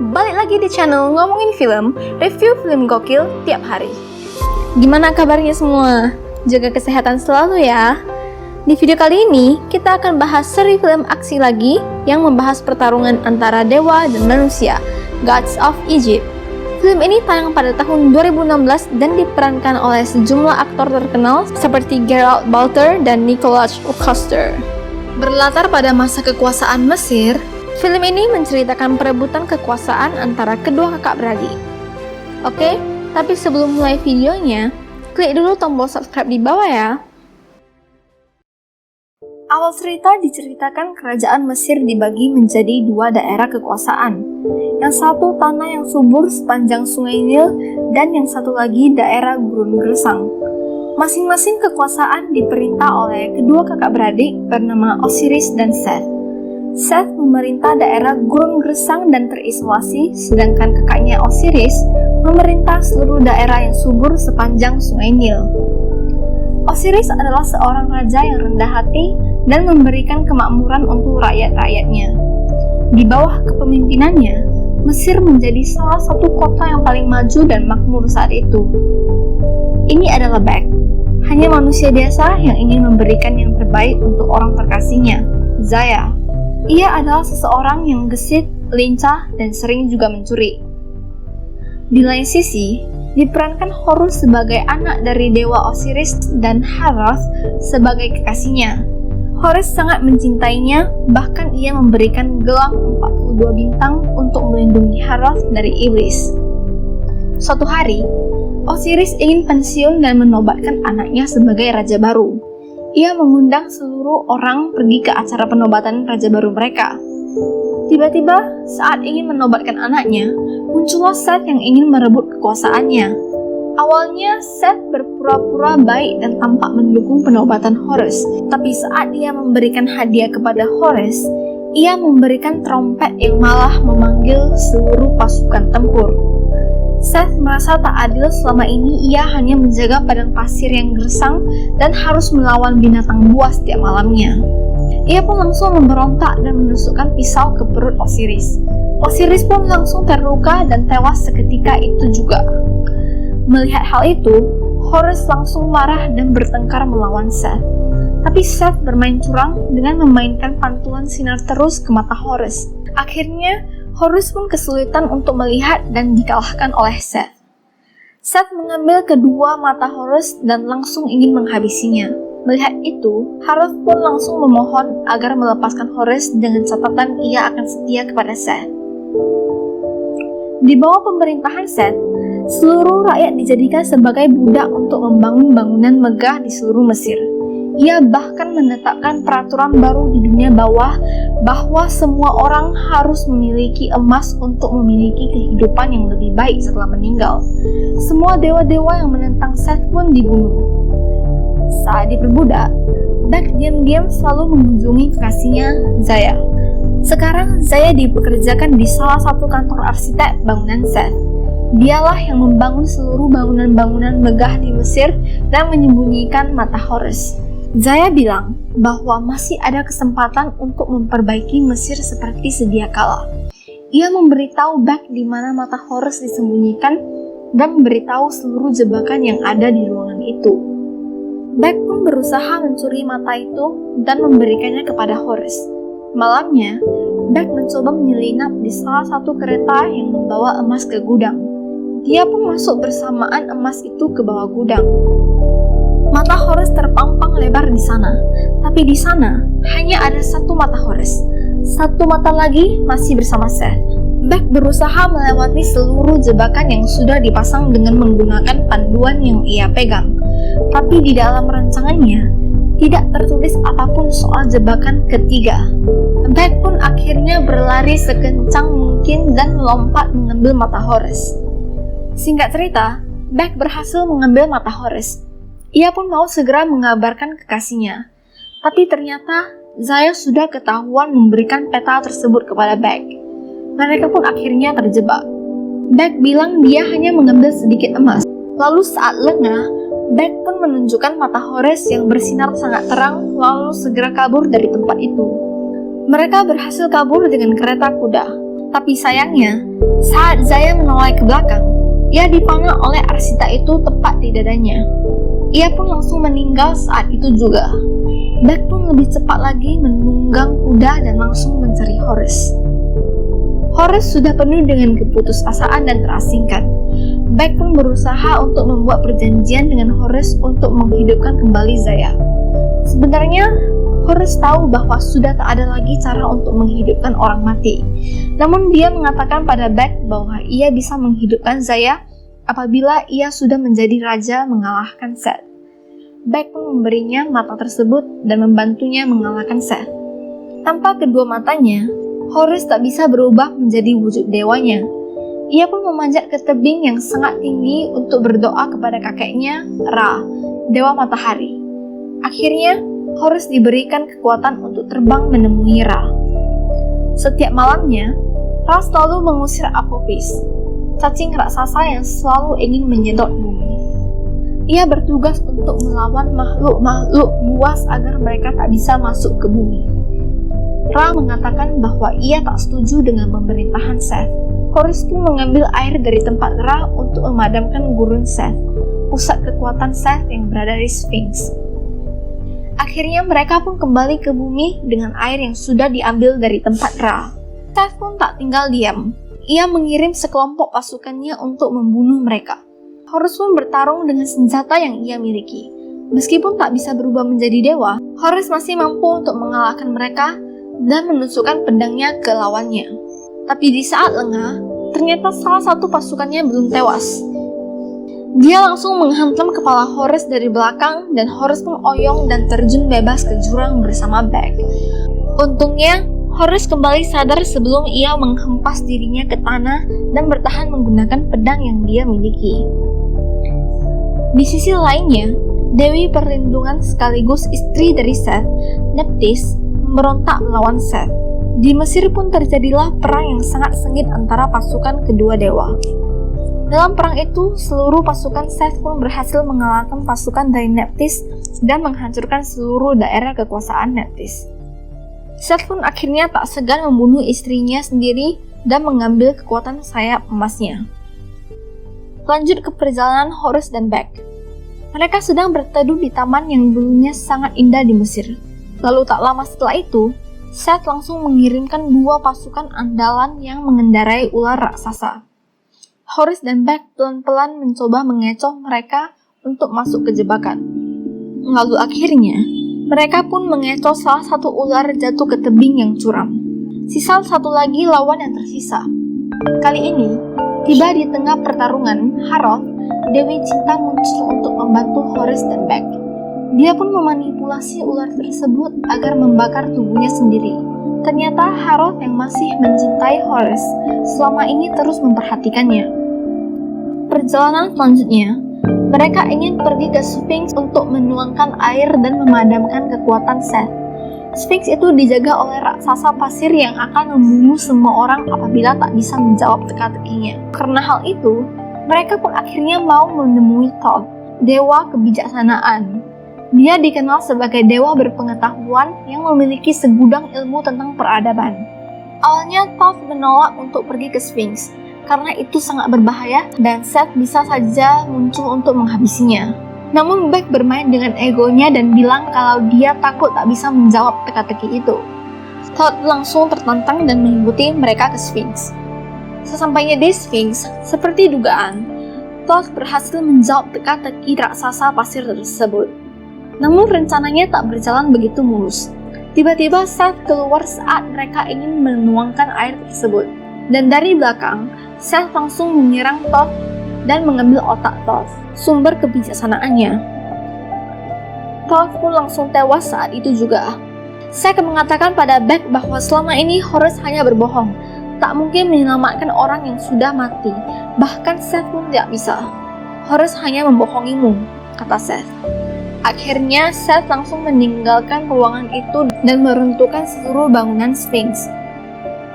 balik lagi di channel Ngomongin Film, review film gokil tiap hari. Gimana kabarnya semua? Jaga kesehatan selalu ya. Di video kali ini, kita akan bahas seri film aksi lagi yang membahas pertarungan antara dewa dan manusia, Gods of Egypt. Film ini tayang pada tahun 2016 dan diperankan oleh sejumlah aktor terkenal seperti Geralt Butler dan Nicholas Custer. Berlatar pada masa kekuasaan Mesir, film ini menceritakan perebutan kekuasaan antara kedua kakak beradik. Oke, tapi sebelum mulai videonya, klik dulu tombol subscribe di bawah ya. Awal cerita diceritakan kerajaan Mesir dibagi menjadi dua daerah kekuasaan. Yang satu tanah yang subur sepanjang sungai Nil dan yang satu lagi daerah gurun gersang. Masing-masing kekuasaan diperintah oleh kedua kakak beradik bernama Osiris dan Seth. Seth memerintah daerah gurun gersang dan terisolasi, sedangkan kakaknya Osiris memerintah seluruh daerah yang subur sepanjang sungai Nil. Osiris adalah seorang raja yang rendah hati dan memberikan kemakmuran untuk rakyat-rakyatnya. Di bawah kepemimpinannya, Mesir menjadi salah satu kota yang paling maju dan makmur saat itu. Ini adalah Bek, hanya manusia biasa yang ingin memberikan yang terbaik untuk orang terkasihnya, Zaya. Ia adalah seseorang yang gesit, lincah, dan sering juga mencuri. Di lain sisi, diperankan Horus sebagai anak dari dewa Osiris dan Hathor sebagai kekasihnya. Horus sangat mencintainya, bahkan ia memberikan gelang 42 bintang untuk melindungi Hathor dari iblis. Suatu hari, Osiris ingin pensiun dan menobatkan anaknya sebagai raja baru. Ia mengundang seluruh orang pergi ke acara penobatan raja baru mereka. Tiba-tiba, saat ingin menobatkan anaknya, muncullah Seth yang ingin merebut kekuasaannya. Awalnya, Seth berpura-pura baik dan tampak mendukung penobatan Horus, tapi saat ia memberikan hadiah kepada Horus, ia memberikan trompet yang malah memanggil seluruh pasukan tempur. Seth merasa tak adil selama ini ia hanya menjaga padang pasir yang gersang dan harus melawan binatang buas setiap malamnya. Ia pun langsung memberontak dan menusukkan pisau ke perut Osiris. Osiris pun langsung terluka dan tewas seketika itu juga. Melihat hal itu, Horus langsung marah dan bertengkar melawan Seth. Tapi Seth bermain curang dengan memainkan pantulan sinar terus ke mata Horus. Akhirnya, Horus pun kesulitan untuk melihat dan dikalahkan oleh Seth. Seth mengambil kedua mata Horus dan langsung ingin menghabisinya. Melihat itu, Hathor pun langsung memohon agar melepaskan Horus dengan catatan ia akan setia kepada Seth. Di bawah pemerintahan Seth, seluruh rakyat dijadikan sebagai budak untuk membangun bangunan megah di seluruh Mesir. Ia bahkan menetapkan peraturan baru di dunia bawah bahwa semua orang harus memiliki emas untuk memiliki kehidupan yang lebih baik setelah meninggal. Semua dewa-dewa yang menentang Seth pun dibunuh. Saat diperbudak, Bek diam-diam selalu mengunjungi kekasihnya, Zaya. Sekarang Zaya dipekerjakan di salah satu kantor arsitek bangunan Seth. Dialah yang membangun seluruh bangunan-bangunan megah di Mesir dan menyembunyikan mata Horus. Zaya bilang bahwa masih ada kesempatan untuk memperbaiki Mesir seperti sedia kala. Ia memberitahu Bek di mana mata Horus disembunyikan dan memberitahu seluruh jebakan yang ada di ruangan itu. Bek pun berusaha mencuri mata itu dan memberikannya kepada Horus. Malamnya, Bek mencoba menyelinap di salah satu kereta yang membawa emas ke gudang. Dia pun masuk bersamaan emas itu ke bawah gudang. Mata Horus terpampang lebar di sana, tapi di sana hanya ada satu mata Horus. Satu mata lagi masih bersama Seth. Bek berusaha melewati seluruh jebakan yang sudah dipasang dengan menggunakan panduan yang ia pegang. Tapi di dalam rancangannya, tidak tertulis apapun soal jebakan ketiga. Bek pun akhirnya berlari sekencang mungkin dan melompat mengambil mata Horus. Singkat cerita, Bek berhasil mengambil mata Horus. Ia pun mau segera mengabarkan kekasihnya. Tapi ternyata Zaya sudah ketahuan memberikan peta tersebut kepada Bek. Mereka pun akhirnya terjebak. Bek bilang dia hanya mengambil sedikit emas. Lalu saat lengah, Bek pun menunjukkan mata Horus yang bersinar sangat terang lalu segera kabur dari tempat itu. Mereka berhasil kabur dengan kereta kuda. Tapi sayangnya, saat Zaya menoleh ke belakang, ia dipanah oleh Arsita itu tepat di dadanya. Ia pun langsung meninggal saat itu juga. Beck pun lebih cepat lagi menunggang kuda dan langsung mencari Horace. Horace sudah penuh dengan keputusasaan dan terasingkan. Beck pun berusaha untuk membuat perjanjian dengan Horace untuk menghidupkan kembali Zaya. Sebenarnya, Horace tahu bahwa sudah tak ada lagi cara untuk menghidupkan orang mati. Namun dia mengatakan pada Beck bahwa ia bisa menghidupkan Zaya apabila ia sudah menjadi raja mengalahkan Seth. Beck pun memberinya mata tersebut dan membantunya mengalahkan Seth. Tanpa kedua matanya, Horace tak bisa berubah menjadi wujud dewanya. Ia pun memanjat ke tebing yang sangat tinggi untuk berdoa kepada kakeknya, Ra, dewa matahari. Akhirnya, Horace diberikan kekuatan untuk terbang menemui Ra. Setiap malamnya, Ra selalu mengusir Apophis, cacing raksasa yang selalu ingin menyedot bumi. Ia bertugas untuk melawan makhluk-makhluk buas agar mereka tak bisa masuk ke bumi. Ra mengatakan bahwa ia tak setuju dengan pemerintahan Seth. Horace pun mengambil air dari tempat Ra untuk memadamkan gurun Seth, pusat kekuatan Seth yang berada di Sphinx. Akhirnya mereka pun kembali ke bumi dengan air yang sudah diambil dari tempat Ra. Seth pun tak tinggal diam. Ia mengirim sekelompok pasukannya untuk membunuh mereka. Horace pun bertarung dengan senjata yang ia miliki. Meskipun tak bisa berubah menjadi dewa, Horace masih mampu untuk mengalahkan mereka dan menusukkan pedangnya ke lawannya. Tapi di saat lengah, ternyata salah satu pasukannya belum tewas. Dia langsung menghantam kepala Horace dari belakang dan Horace pun oyong dan terjun bebas ke jurang bersama Beck. Untungnya, Horace kembali sadar sebelum ia menghempas dirinya ke tanah dan bertahan menggunakan pedang yang dia miliki. Di sisi lainnya, Dewi Perlindungan sekaligus istri dari Seth, Nephthys, memberontak melawan Seth. Di Mesir pun terjadilah perang yang sangat sengit antara pasukan kedua dewa. Dalam perang itu, seluruh pasukan Seth pun berhasil mengalahkan pasukan dari Nephthys dan menghancurkan seluruh daerah kekuasaan Nephthys. Seth pun akhirnya tak segan membunuh istrinya sendiri dan mengambil kekuatan sayap emasnya. Lanjut ke perjalanan Horace dan Beck. Mereka sedang berteduh di taman yang dulunya sangat indah di Mesir. Lalu tak lama setelah itu, Seth langsung mengirimkan dua pasukan andalan yang mengendarai ular raksasa. Horace dan Beck pelan-pelan mencoba mengecoh mereka untuk masuk ke jebakan. Lalu akhirnya, mereka pun mengecoh salah satu ular jatuh ke tebing yang curam. Sisa satu lagi lawan yang tersisa. Kali ini, tiba di tengah pertarungan, Harroth, Dewi Cinta muncul untuk membantu Horace dan Beck. Dia pun memanipulasi ular tersebut agar membakar tubuhnya sendiri. Ternyata Harroth yang masih mencintai Horace selama ini terus memperhatikannya. Perjalanan selanjutnya, mereka ingin pergi ke Sphinx untuk menuangkan air dan memadamkan kekuatan Seth. Sphinx itu dijaga oleh raksasa pasir yang akan membunuh semua orang apabila tak bisa menjawab teka-tekinya. Karena hal itu, mereka pun akhirnya mau menemui Thoth, dewa kebijaksanaan. Dia dikenal sebagai dewa berpengetahuan yang memiliki segudang ilmu tentang peradaban. Awalnya Thoth menolak untuk pergi ke Sphinx, karena itu sangat berbahaya dan Seth bisa saja muncul untuk menghabisinya. Namun Beck bermain dengan egonya dan bilang kalau dia takut tak bisa menjawab teka-teki itu. Thoth langsung tertantang dan mengikuti mereka ke Sphinx. Sesampainya di Sphinx, seperti dugaan, Thoth berhasil menjawab teka-teki raksasa pasir tersebut. Namun rencananya tak berjalan begitu mulus. Tiba-tiba Seth keluar saat mereka ingin menuangkan air tersebut. Dan dari belakang, Seth langsung menyerang Thoth dan mengambil otak Thoth, sumber kebijaksanaannya. Thoth pun langsung tewas saat itu juga. Seth mengatakan pada Beck bahwa selama ini Horace hanya berbohong, tak mungkin menyelamatkan orang yang sudah mati, bahkan Seth pun tidak bisa. Horace hanya membohongimu, kata Seth. Akhirnya Seth langsung meninggalkan ruangan itu dan meruntuhkan seluruh bangunan Sphinx.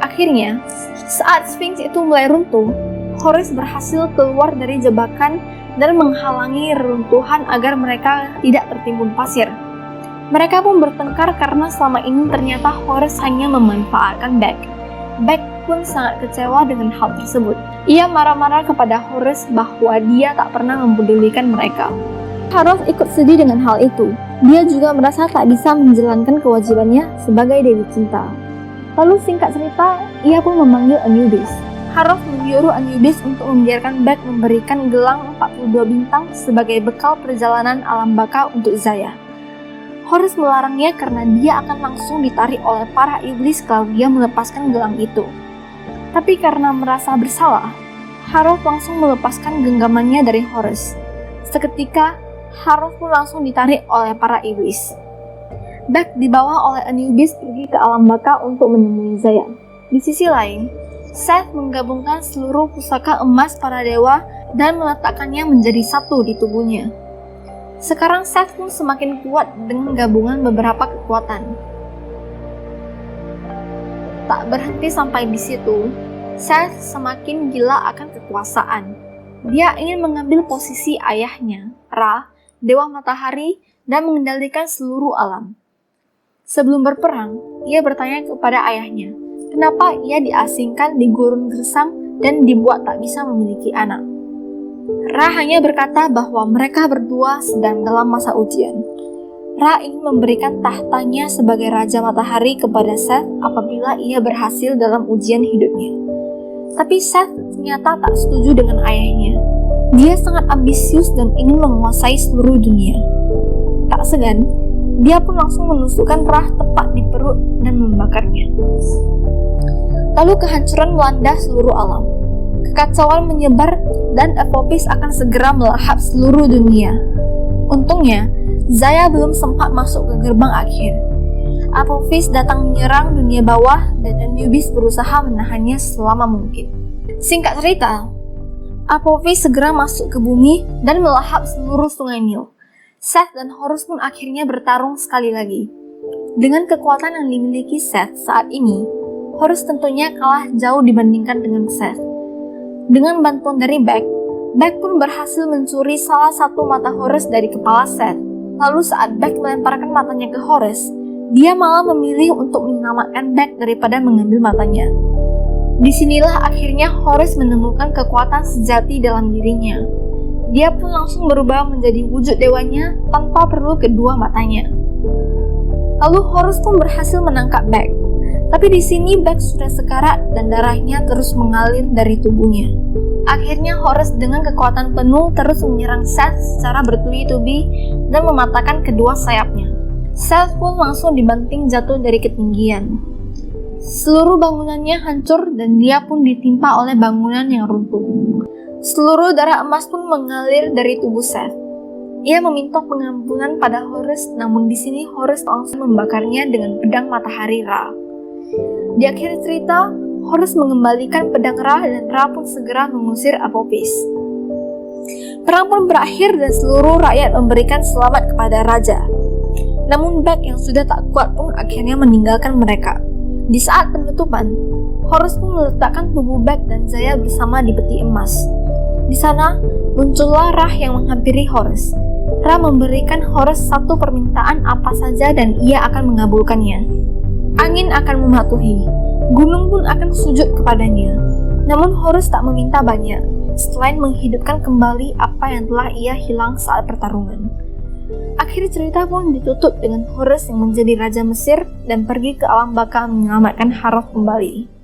Akhirnya, saat Sphinx itu mulai runtuh, Horace berhasil keluar dari jebakan dan menghalangi reruntuhan agar mereka tidak tertimbun pasir. Mereka pun bertengkar karena selama ini ternyata Horace hanya memanfaatkan Beck. Beck pun sangat kecewa dengan hal tersebut. Ia marah-marah kepada Horus bahwa dia tak pernah mempedulikan mereka. Harrow ikut sedih dengan hal itu. Dia juga merasa tak bisa menjalankan kewajibannya sebagai dewi cinta. Lalu singkat cerita, ia pun memanggil Anubis. Harrow menyuruh Anubis untuk membiarkan Bek memberikan gelang 42 bintang sebagai bekal perjalanan alam baka untuk Zaya. Horus melarangnya karena dia akan langsung ditarik oleh para iblis kalau dia melepaskan gelang itu. Tapi karena merasa bersalah, Harrow langsung melepaskan genggamannya dari Horus. Seketika, Harrow pun langsung ditarik oleh para iblis. Bek dibawa oleh Anubis pergi ke alam baka untuk menemui Zaya. Di sisi lain, Seth menggabungkan seluruh pusaka emas para dewa dan meletakkannya menjadi satu di tubuhnya. Sekarang Seth pun semakin kuat dengan gabungan beberapa kekuatan. Tak berhenti sampai di situ, Seth semakin gila akan kekuasaan. Dia ingin mengambil posisi ayahnya, Ra, dewa matahari, dan mengendalikan seluruh alam. Sebelum berperang, ia bertanya kepada ayahnya, kenapa ia diasingkan di gurun gersang dan dibuat tak bisa memiliki anak. Ra hanya berkata bahwa mereka berdua sedang dalam masa ujian. Ra ingin memberikan tahtanya sebagai Raja Matahari kepada Seth apabila ia berhasil dalam ujian hidupnya. Tapi Seth ternyata tak setuju dengan ayahnya. Dia sangat ambisius dan ingin menguasai seluruh dunia. Tak segan, dia pun langsung menusukkan Ra tepat di perut dan membakarnya. Lalu kehancuran melanda seluruh alam. Kekacauan menyebar dan Apophis akan segera melahap seluruh dunia. Untungnya, Zaya belum sempat masuk ke gerbang akhir. Apophis datang menyerang dunia bawah dan Anubis berusaha menahannya selama mungkin. Singkat cerita, Apophis segera masuk ke bumi dan melahap seluruh sungai Nil. Seth dan Horus pun akhirnya bertarung sekali lagi. Dengan kekuatan yang dimiliki Seth saat ini, Horus tentunya kalah jauh dibandingkan dengan Seth. Dengan bantuan dari Bek pun berhasil mencuri salah satu mata Horus dari kepala Seth. Lalu saat Bek melemparkan matanya ke Horus, dia malah memilih untuk menyelamatkan Bek daripada mengambil matanya. Disinilah akhirnya Horus menemukan kekuatan sejati dalam dirinya. Dia pun langsung berubah menjadi wujud dewanya tanpa perlu kedua matanya. Lalu Horus pun berhasil menangkap Bek. Tapi di sini Bek sudah sekarat dan darahnya terus mengalir dari tubuhnya. Akhirnya Horus dengan kekuatan penuh terus menyerang Seth secara bertubi-tubi dan mematahkan kedua sayapnya. Seth pun langsung dibanting jatuh dari ketinggian. Seluruh bangunannya hancur dan dia pun ditimpa oleh bangunan yang runtuh. Seluruh darah emas pun mengalir dari tubuh Seth. Ia meminta pengampunan pada Horus, namun di sini Horus langsung membakarnya dengan pedang matahari Ra. Di akhir cerita, Horus mengembalikan pedang Ra dan Ra pun segera mengusir Apophis. Perang pun berakhir dan seluruh rakyat memberikan selamat kepada raja. Namun Bek yang sudah tak kuat pun akhirnya meninggalkan mereka. Di saat penutupan, Horus pun meletakkan tubuh Bek dan Zaya bersama di peti emas. Di sana, muncullah Ra yang menghampiri Horus. Ra memberikan Horus satu permintaan apa saja dan ia akan mengabulkannya. Angin akan mematuhi, gunung pun akan sujud kepadanya. Namun Horus tak meminta banyak, selain menghidupkan kembali apa yang telah ia hilang saat pertarungan. Akhir cerita pun ditutup dengan Horus yang menjadi Raja Mesir dan pergi ke alam baka menyelamatkan Harrow kembali.